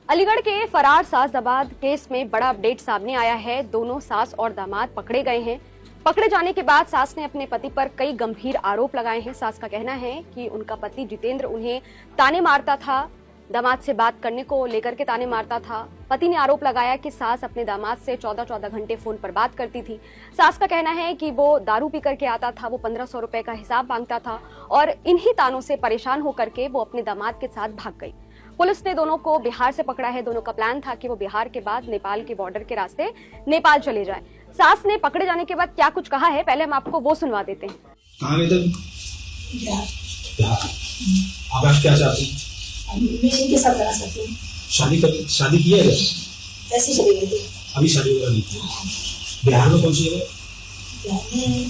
अलीगढ़ के फरार सास दामाद केस में बड़ा अपडेट सामने आया है। दोनों सास और दामाद पकड़े गए हैं। पकड़े जाने के बाद सास ने अपने पति पर कई गंभीर आरोप लगाए हैं। सास का कहना है कि उनका पति जितेंद्र उन्हें ताने मारता था, दामाद से बात करने को लेकर के ताने मारता था। पति ने आरोप लगाया कि सास अपने दामाद से 14-14 घंटे फोन पर बात करती थी। सास का कहना है कि वो दारू पी करके आता था, वो 1500 रुपए का हिसाब मांगता था और इन्हीं तानों से परेशान होकर के वो अपने दामाद के साथ भाग गई। पुलिस ने दोनों को बिहार से पकड़ा है। दोनों का प्लान था कि वो बिहार के बाद नेपाल के बॉर्डर के रास्ते नेपाल चले जाएं। सास ने पकड़े जाने के बाद क्या कुछ कहा है, पहले हम आपको वो सुनवा देते हैं। कहाँ गए थे? आप आज क्या चाहते हैं? मैं इनके साथ रहना चाहती हूँ। शादी की है? ऐसे चले गए थे। अभी शादी वगैरह नहीं की। बिहार में कौन सी जगह? बिहार में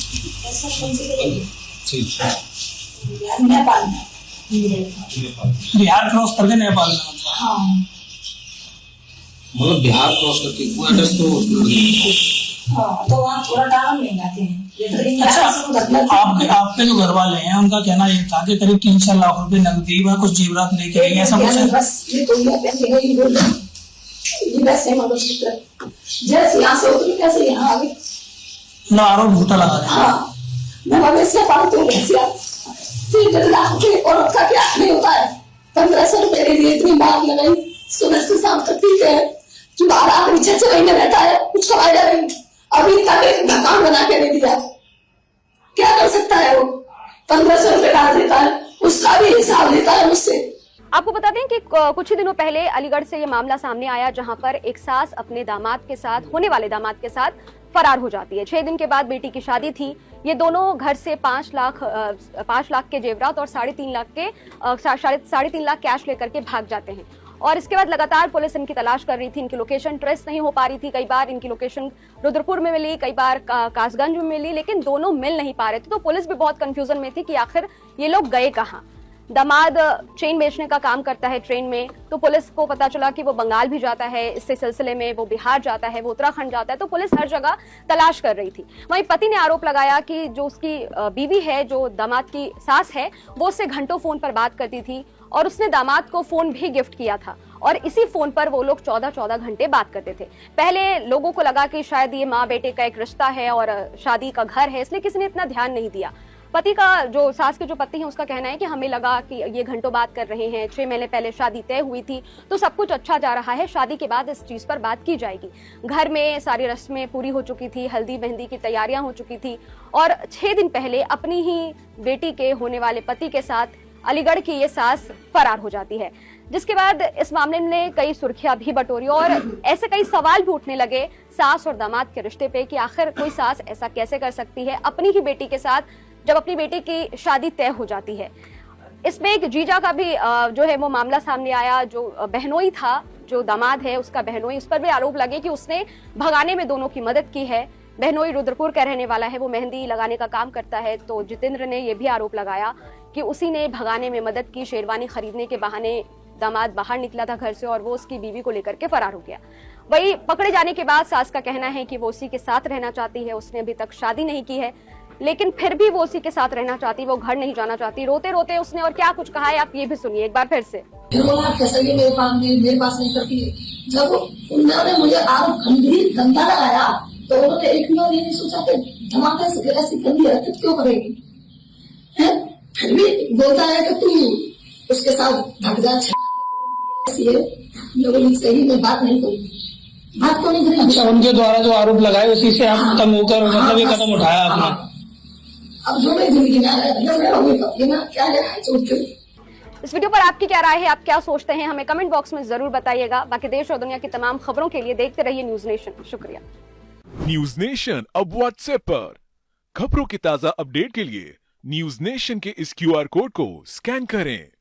ऐसा कौन सी जगह है? सही। बिहार नेपाल में। बिहार क्रॉस करके नेपाल में। हाँ, मतलब बिहार क्रॉस करके वो एड्रेस तो उसको हाँ, तो वहाँ थोड़ा टाइम नहीं जाते हैं। अच्छा, आपके जो घर वाले हैं उनका कहना ये था कि करीब 3-4 लाख रुपए नकदी व कुछ जेवरात लेके गए, ऐसा कुछ है? बस ये तो ये बोल रहे हैं। ये वैसे मंगलसूत्र जैसे यहाँ से उतरी कैसे यहाँ आ गई। ना आरोप झूठा लगा रहे हैं। हाँ, मैं मवेशियाँ पालती हूँ, भैंसियाँ। 3 लाख की औरत का क्या नहीं होता है। 1500 रुपए के लिए इतनी मार लगाई, सुबह से शाम तक पीते हैं। जो बारात नीचे 6 महीने रहता है, कुछ कमाया नहीं। अभी तक एक मकान बना के नहीं दिया। क्या कर सकता है वो? 1500 रुपए डाल देता है, उसका भी हिसाब लेता है मुझसे। आपको बता दें कि कुछ ही दिनों पहले अलीगढ़ से ये मामला सामने आया, जहां पर एक सास अपने दामाद के साथ, होने वाले दामाद के साथ फरार हो जाती है। 6 दिन के बाद बेटी की शादी थी। ये दोनों घर से 5 लाख के जेवरात और 3.5 लाख कैश लेकर के भाग जाते हैं। और इसके बाद लगातार पुलिस इनकी तलाश कर रही थी। इनकी लोकेशन ट्रेस नहीं हो पा रही थी। कई बार इनकी लोकेशन रुद्रपुर में मिली, कई बार कासगंज में मिली, लेकिन दोनों मिल नहीं पा रहे थे। तो पुलिस भी बहुत कंफ्यूजन में थी कि आखिर ये लोग गए कहाँ। दामाद ट्रेन बेचने का काम करता है ट्रेन में, तो पुलिस को पता चला कि वो बंगाल भी जाता है। इससे सिलसिले में वो बिहार जाता है, वो उत्तराखंड जाता है। तो पुलिस हर जगह तलाश कर रही थी। वहीं पति ने आरोप लगाया कि जो उसकी बीवी है, जो दामाद की सास है, वो उससे घंटों फोन पर बात करती थी और उसने दामाद को फोन भी गिफ्ट किया था और इसी फोन पर वो लोग 14-14 घंटे बात करते थे। पहले लोगों को लगा कि शायद ये माँ बेटे का एक रिश्ता है और शादी का घर है, इसलिए किसी ने इतना ध्यान नहीं दिया। पति का, जो सास के जो पति हैं, उसका कहना है कि हमें लगा कि ये घंटों बात कर रहे हैं। 6 महीने पहले शादी तय हुई थी, तो सब कुछ अच्छा जा रहा है। शादी के बाद इस चीज पर बात की जाएगी। घर में सारी रस्में पूरी हो चुकी थी, हल्दी मेहंदी की तैयारियां हो चुकी थी और 6 दिन पहले अपनी ही बेटी के होने वाले पति के साथ अलीगढ़ की ये सास फरार हो जाती है। जिसके बाद इस मामले में कई सुर्खियां भी बटोरी और ऐसे कई सवाल भी उठने लगे सास और दामाद के रिश्ते पे कि आखिर कोई सास ऐसा कैसे कर सकती है अपनी ही बेटी के साथ, जब अपनी बेटी की शादी तय हो जाती है। इसमें एक जीजा का भी जो है वो मामला सामने आया। जो बहनोई था, जो दामाद है उसका बहनोई, उस पर भी आरोप लगे कि उसने भगाने में दोनों की मदद की है। बहनोई रुद्रपुर का रहने वाला है, वो मेहंदी लगाने का काम करता है। तो जितेंद्र ने यह भी आरोप लगाया कि उसी ने भगाने में मदद की। शेरवानी खरीदने के बहाने दामाद बाहर निकला था घर से और वो उसकी बीवी को लेकर के फरार हो गया। वही पकड़े जाने के बाद सास का कहना है कि वो उसी के साथ रहना चाहती है। उसने अभी तक शादी नहीं की है, लेकिन फिर भी वो उसी के साथ रहना चाहती, वो घर नहीं जाना चाहती। रोते रोते उसने और क्या कुछ कहा है, आप ये भी सुनिए एक बार फिर से। मेरे पास नहीं करती है। जब उन्होंने मुझे आरोप गंभीर गंदा लगाया, तो उन्होंने एक भी और ये नहीं सोचा कि धमाके से ऐसी गंदी हरकत क्यों करेगी। फिर भी बोलता है कि तू उसके साथ भाग जा। लोगों से ही मैं बात नहीं करूँगी, बात को नहीं करेंगे। अच्छा, उनके द्वारा जो आरोप लगाए उसी से आप तंग होकर मतलब ये कदम उठाया आपने? अब जो मैं जिंदगी में आ रहा है क्या है सोच के। इस वीडियो पर आपकी क्या राय है, आप क्या सोचते हैं, हमें कमेंट बॉक्स में जरूर बताइएगा। बाकी देश और दुनिया की तमाम खबरों के लिए देखते रहिए न्यूज नेशन। शुक्रिया। न्यूज नेशन अब व्हाट्सएप पर खबरों की ताजा अपडेट के लिए न्यूज नेशन के इस QR कोड को स्कैन करें।